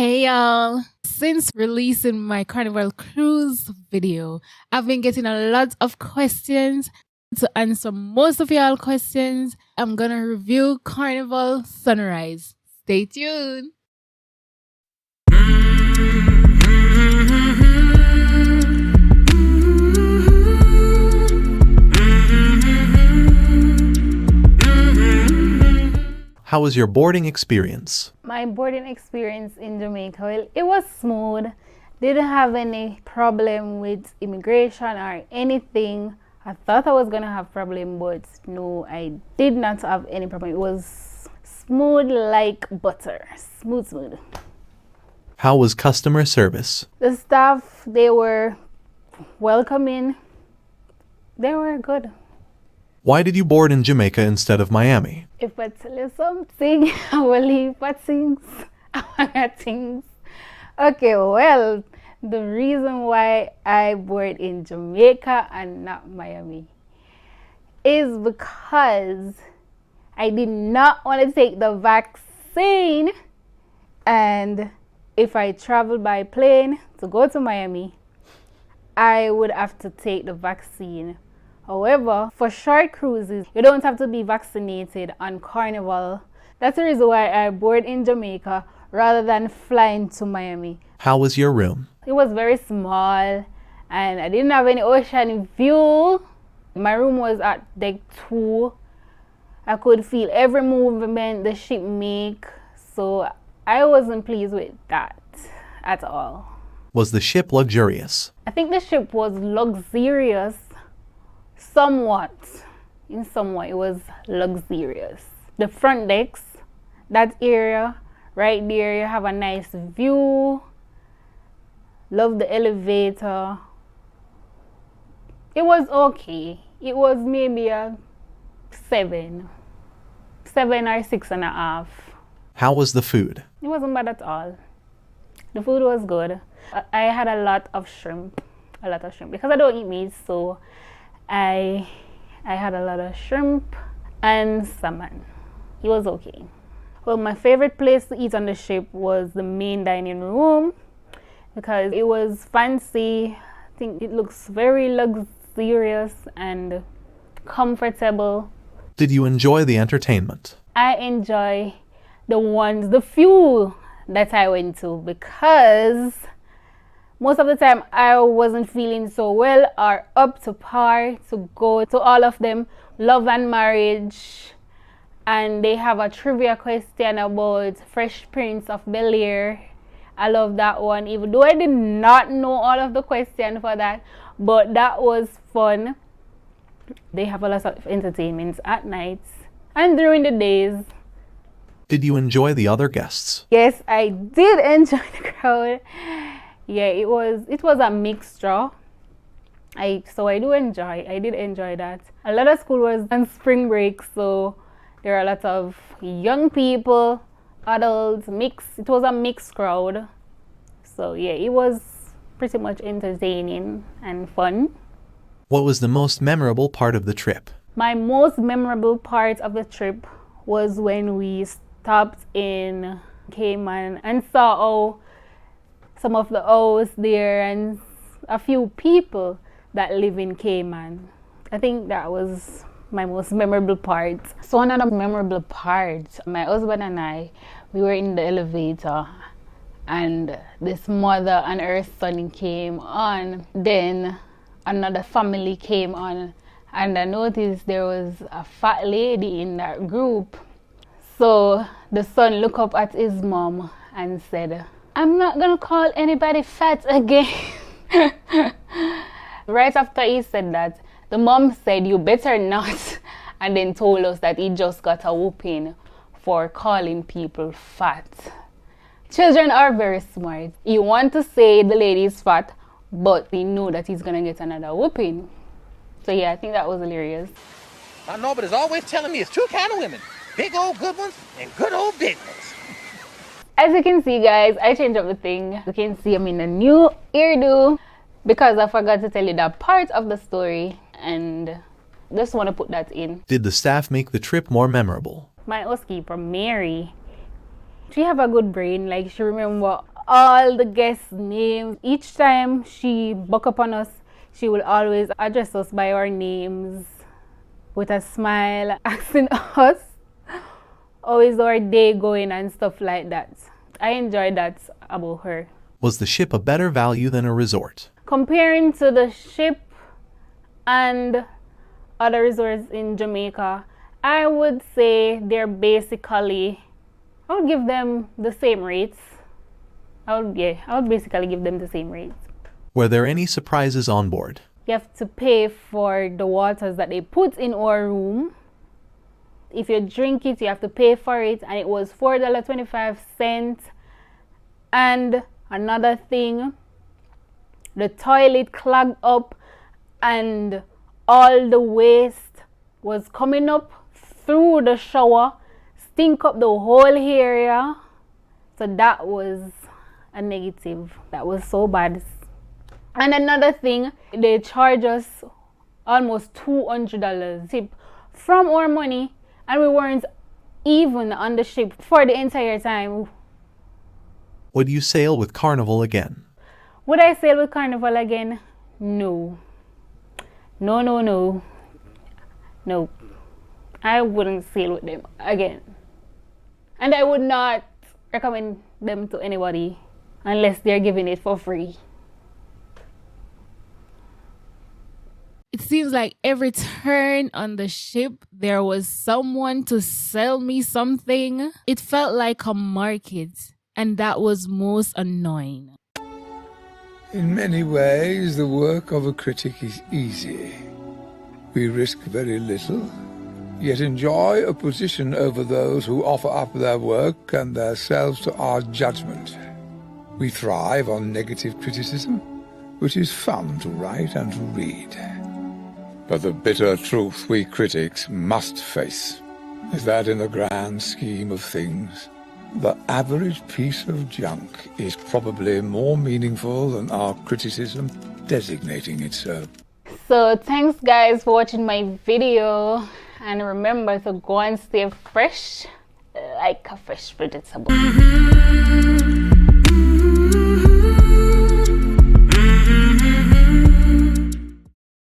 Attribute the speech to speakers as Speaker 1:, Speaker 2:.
Speaker 1: Hey y'all! Since releasing my Carnival Cruise video, I've been getting a lot of questions. To answer most of y'all questions, I'm gonna review Carnival Sunrise. Stay tuned!
Speaker 2: How was your boarding experience?
Speaker 3: My boarding experience in Jamaica, well, it was smooth. Didn't have any problem with immigration or anything. I thought I was gonna have problem, but no, I did not have any problem. It was smooth like butter. Smooth.
Speaker 2: How was customer service?
Speaker 3: The staff, they were welcoming. They were good.
Speaker 2: Why did you board in Jamaica instead of Miami?
Speaker 3: If I tell you something, I will leave for things. Things. Okay, well, the reason why I board in Jamaica and not Miami is because I did not want to take the vaccine. And if I travel by plane to go to Miami, I would have to take the vaccine. However, for short cruises, you don't have to be vaccinated on Carnival. That's the reason why I board in Jamaica rather than flying to Miami.
Speaker 2: How was your room?
Speaker 3: It was very small and I didn't have any ocean view. My room was at deck 2. I could feel every movement the ship make, so I wasn't pleased with that at all.
Speaker 2: Was the ship luxurious?
Speaker 3: I think the ship was luxurious. Somewhat it was luxurious. The front decks, that area right there, you have a nice view. Love the elevator. It was okay. It was maybe a 7 or 6.5.
Speaker 2: How was the food?
Speaker 3: It wasn't bad at all. The food was good. I had a lot of shrimp because I don't eat meat, so I had a lot of shrimp and salmon. It was okay. Well, my favorite place to eat on the ship was the main dining room because it was fancy. I think it looks very luxurious and comfortable.
Speaker 2: Did you enjoy the entertainment?
Speaker 3: I enjoy the few that I went to because most of the time I wasn't feeling so well or up to par to go to all of them. Love and Marriage, and they have a trivia question about Fresh Prince of Bel-Air. I love that one, even though I did not know all of the questions for that, but that was fun. They have a lot of entertainments at night and during the days.
Speaker 2: Did you enjoy the other guests?
Speaker 3: Yes, I did enjoy the crowd. Yeah, it was a mixture. I did enjoy that. A lot of school was on spring break, so there are a lot of young people, adults, mixed. It was a mixed crowd. So yeah, it was pretty much entertaining and fun.
Speaker 2: What was the most memorable part of the trip?
Speaker 3: My most memorable part of the trip was when we stopped in Cayman and saw some of the owls there and a few people that live in Cayman. I think that was my most memorable part. So another memorable part, my husband and I, we were in the elevator and this mother and her son came on. Then another family came on and I noticed there was a fat lady in that group. So the son looked up at his mom and said, "I'm not gonna call anybody fat again." Right after he said that, the mom said, "You better not," and then told us that he just got a whooping for calling people fat. Children are very smart. He want to say the lady is fat, but he knew that he's gonna get another whooping. So yeah, I think that was hilarious.
Speaker 4: I know, but it's always telling me it's two kind of women. Big old good ones and good old big ones.
Speaker 3: As you can see, guys, I changed up the thing. You can see I'm in a new hairdo because I forgot to tell you that part of the story and just want to put that in.
Speaker 2: Did the staff make the trip more memorable?
Speaker 3: My housekeeper, Mary, She have a good brain. Like, she remember all the guests' names. Each time she buck up on us, she will always address us by our names with a smile, asking us how is our day going and stuff like that. I enjoy that about her.
Speaker 2: Was the ship a better value than a resort?
Speaker 3: Comparing to the ship and other resorts in Jamaica, I would say they're basically, I would give them the same rates. I would basically give them the same rates.
Speaker 2: Were there any surprises on board?
Speaker 3: You have to pay for the waters that they put in our room. If you drink it, you have to pay for it, and it was $4.25. And another thing, the toilet clogged up and all the waste was coming up through the shower, stink up the whole area. So that was a negative. That was so bad. And another thing, they charge us almost $200 tip from our money, and we weren't even on the ship for the entire time.
Speaker 2: Would you sail with Carnival again?
Speaker 3: Would I sail with Carnival again? No. No. I wouldn't sail with them again. And I would not recommend them to anybody unless they're giving it for free.
Speaker 1: It seems like every turn on the ship, there was someone to sell me something. It felt like a market, and that was most annoying.
Speaker 5: In many ways, the work of a critic is easy. We risk very little, yet enjoy a position over those who offer up their work and themselves to our judgment. We thrive on negative criticism, which is fun to write and to read. But the bitter truth we critics must face is that in the grand scheme of things, the average piece of junk is probably more meaningful than our criticism designating it so.
Speaker 3: So thanks guys for watching my video, and remember to go and stay fresh like a fresh vegetable.